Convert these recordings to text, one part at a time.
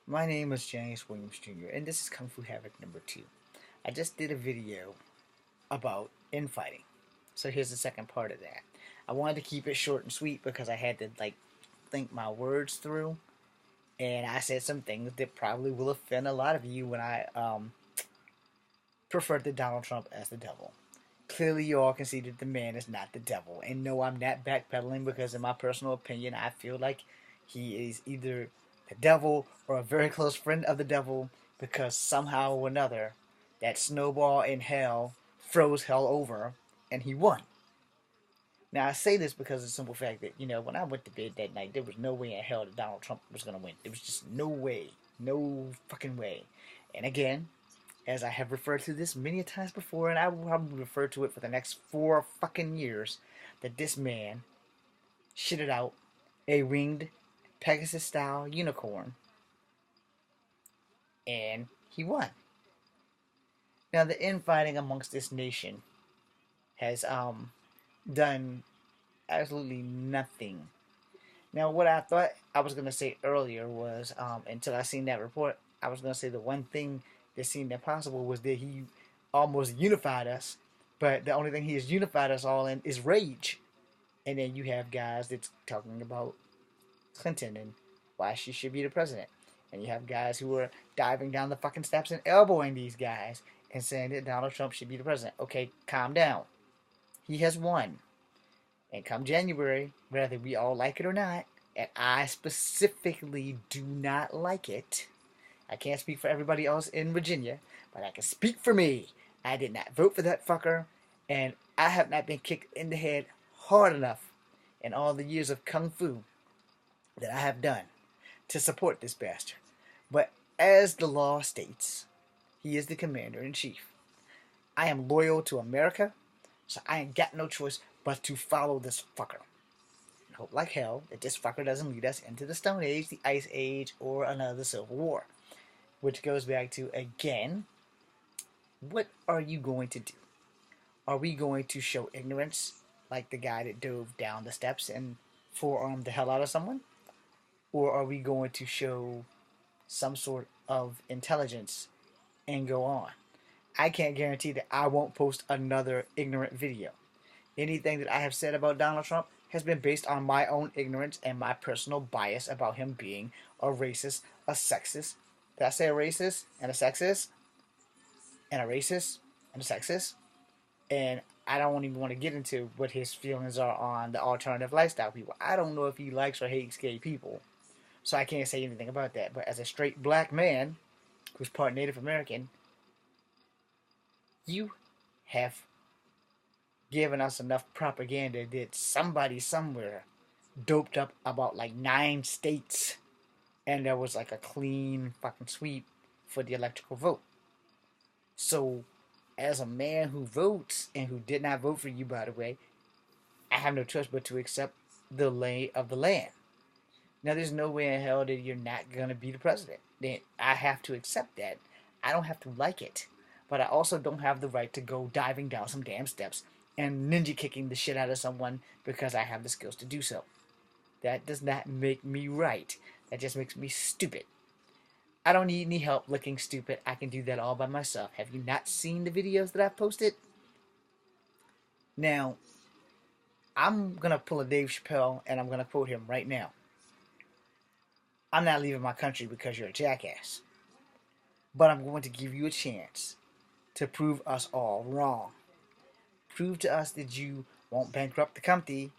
My name is James Williams Jr., and this is Kung Fu Havoc number 2. I just did a video about infighting, so here's the second part of that. I wanted to keep it short and sweet because I had to think my words through, and I said some things that probably will offend a lot of you when I preferred to Donald Trump as the devil. Clearly, you all can see that the man is not the devil, and no, I'm not backpedaling because, in my personal opinion, I feel like he is either the devil or a very close friend of the devil because somehow or another that snowball in hell froze hell over and he won. Now, I say this because of the simple fact that, when I went to bed that night, there was no way in hell that Donald Trump was going to win. There was just no way. No fucking way. And again, as I have referred to this many times before, and I will probably refer to it for the next 4 fucking years, that this man shitted out a winged Pegasus-style unicorn, and he won. Now, the infighting amongst this nation has done absolutely nothing. Now, what I thought I was gonna say earlier was, until I seen that report, I was gonna say the one thing that seemed impossible was that he almost unified us, but the only thing he has unified us all in is rage. And then you have guys that's talking about Clinton and why she should be the president. And you have guys who are diving down the fucking steps and elbowing these guys and saying that Donald Trump should be the president. Okay, calm down. He has won. And come January, whether we all like it or not, and I specifically do not like it, I can't speak for everybody else in Virginia, but I can speak for me. I did not vote for that fucker, and I have not been kicked in the head hard enough in all the years of Kung Fu that I have done to support this bastard. But as the law states, he is the commander in chief. I am loyal to America, so I ain't got no choice but to follow this fucker. And hope like hell that this fucker doesn't lead us into the Stone Age, the Ice Age, or another Civil War. Which goes back to, again, what are you going to do? Are we going to show ignorance like the guy that dove down the steps and forearmed the hell out of someone? Or are we going to show some sort of intelligence and go on? I can't guarantee that I won't post another ignorant video. Anything that I have said about Donald Trump has been based on my own ignorance and my personal bias about him being a racist, a sexist. Did I say a racist and a sexist? And a racist and a sexist? And I don't even want to get into what his feelings are on the alternative lifestyle people. I don't know if he likes or hates gay people. So I can't say anything about that. But as a straight black man who's part Native American, you have given us enough propaganda that somebody somewhere doped up about like 9 states and there was like a clean fucking sweep for the electoral vote. So, as a man who votes and who did not vote for you, by the way, I have no choice but to accept the lay of the land. Now, there's no way in hell that you're not gonna be the president. Then I have to accept that. I don't have to like it, but I also don't have the right to go diving down some damn steps and ninja kicking the shit out of someone because I have the skills to do so. That does not make me right. That just makes me stupid. I don't need any help looking stupid. I can do that all by myself. Have you not seen the videos that I've posted? Now, I'm going to pull a Dave Chappelle and I'm going to quote him right now. I'm not leaving my country because you're a jackass. But I'm going to give you a chance to prove us all wrong. Prove to us that you won't bankrupt the country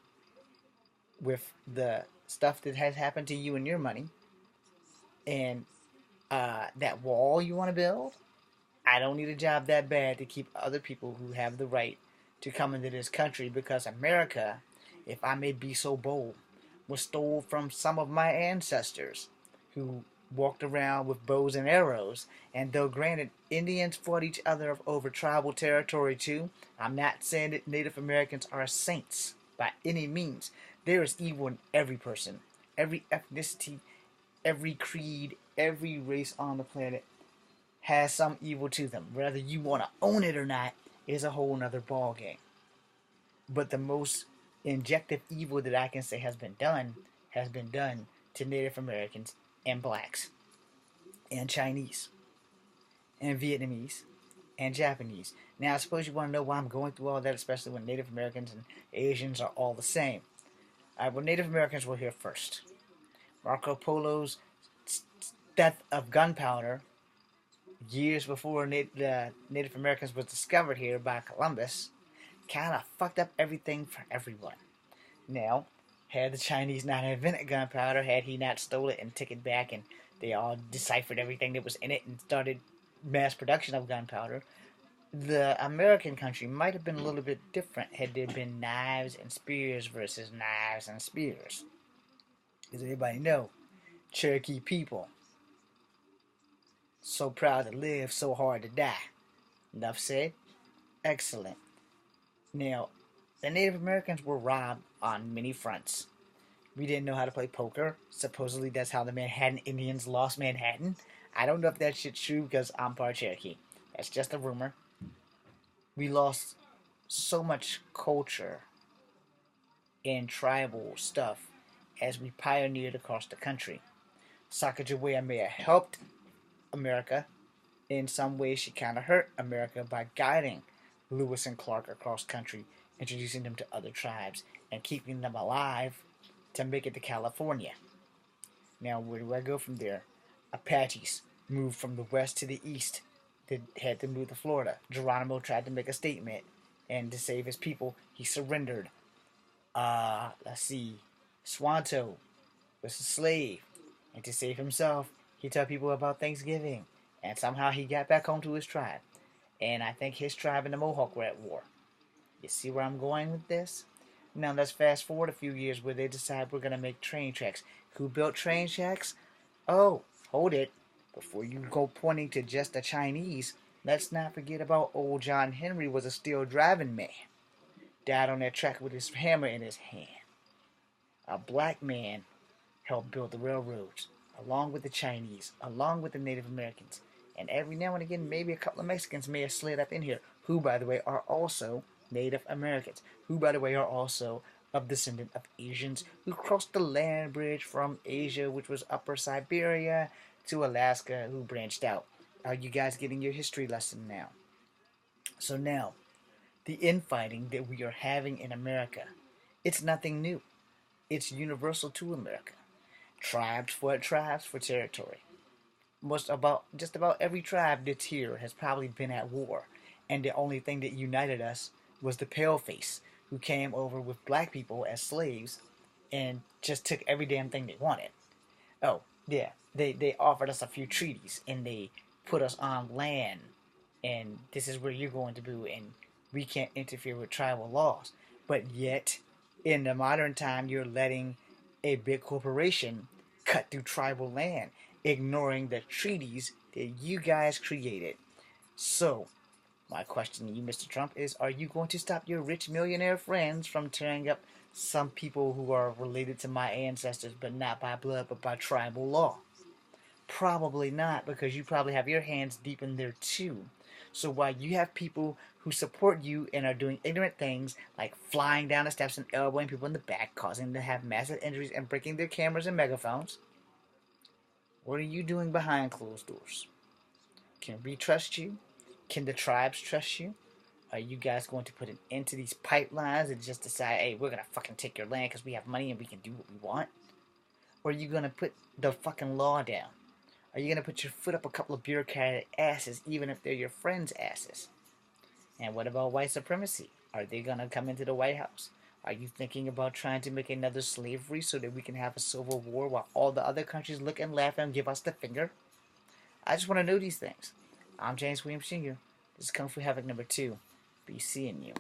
with the stuff that has happened to you and your money. And that wall you want to build, I don't need a job that bad to keep other people who have the right to come into this country because America, if I may be so bold, was stole from some of my ancestors who walked around with bows and arrows. And though granted, Indians fought each other over tribal territory too, I'm not saying that Native Americans are saints by any means. There is evil in every person, every ethnicity, every creed, every race on the planet has some evil to them. Whether you want to own it or not is a whole nother ball game. But the most injective evil that I can say has been done to Native Americans and blacks. and Chinese and Vietnamese and Japanese. Now, I suppose you want to know why I'm going through all that, especially when Native Americans and Asians are all the same. Well, Native Americans were here first. Marco Polo's death of gunpowder years before the Native Americans was discovered here by Columbus kind of fucked up everything for everyone. Now, had the Chinese not invented gunpowder, had he not stole it and took it back and they all deciphered everything that was in it and started mass production of gunpowder, the American country might have been a little bit different had there been knives and spears versus knives and spears. As everybody know, Cherokee people, so proud to live, so hard to die. Enough said? Excellent. Now, the Native Americans were robbed on many fronts. We didn't know how to play poker. Supposedly that's how the Manhattan Indians lost Manhattan. I don't know if that shit's true because I'm part Cherokee. That's just a rumor. We lost so much culture and tribal stuff as we pioneered across the country. Sacagawea may have helped America. In some ways, she kind of hurt America by guiding Lewis and Clark across country, introducing them to other tribes, and keeping them alive to make it to California. Now, where do I go from there? Apaches moved from the west to the east. They had to move to Florida. Geronimo tried to make a statement, and to save his people, he surrendered. Let's see. Swanto was a slave, and to save himself, he told people about Thanksgiving, and somehow he got back home to his tribe. And I think his tribe and the Mohawk were at war. You see where I'm going with this? Now let's fast forward a few years where they decide we're going to make train tracks. Who built train tracks? Oh, hold it. Before you go pointing to just the Chinese, let's not forget about old John Henry was a steel driving man. Died on that track with his hammer in his hand. A black man helped build the railroads, along with the Chinese, along with the Native Americans. And every now and again, maybe a couple of Mexicans may have slid up in here, who, by the way, are also Native Americans, who, by the way, are also of descendant of Asians who crossed the land bridge from Asia, which was Upper Siberia, to Alaska, who branched out. Are you guys getting your history lesson now? So now, the infighting that we are having in America, it's nothing new. It's universal to America. Tribes for territory. Just about every tribe that's here has probably been at war, and the only thing that united us was the paleface who came over with black people as slaves and just took every damn thing they wanted. Oh, yeah, they offered us a few treaties and they put us on land, and this is where you're going to be, and we can't interfere with tribal laws. But yet, in the modern time, you're letting a big corporation cut through tribal land, ignoring the treaties that you guys created. So, my question to you, Mr. Trump, is are you going to stop your rich millionaire friends from tearing up some people who are related to my ancestors, but not by blood, but by tribal law? Probably not, because you probably have your hands deep in there too. So while you have people who support you and are doing ignorant things like flying down the steps and elbowing people in the back, causing them to have massive injuries and breaking their cameras and megaphones, what are you doing behind closed doors? Can we trust you? Can the tribes trust you? Are you guys going to put an end to these pipelines and just decide, hey, we're going to fucking take your land because we have money and we can do what we want? Or are you going to put the fucking law down? Are you going to put your foot up a couple of bureaucratic asses, even if they're your friends' asses? And what about white supremacy? Are they going to come into the White House? Are you thinking about trying to make another slavery so that we can have a civil war while all the other countries look and laugh and give us the finger? I just want to know these things. I'm James Williams Jr. This is Kung Fu Havoc number 2. Be seeing you.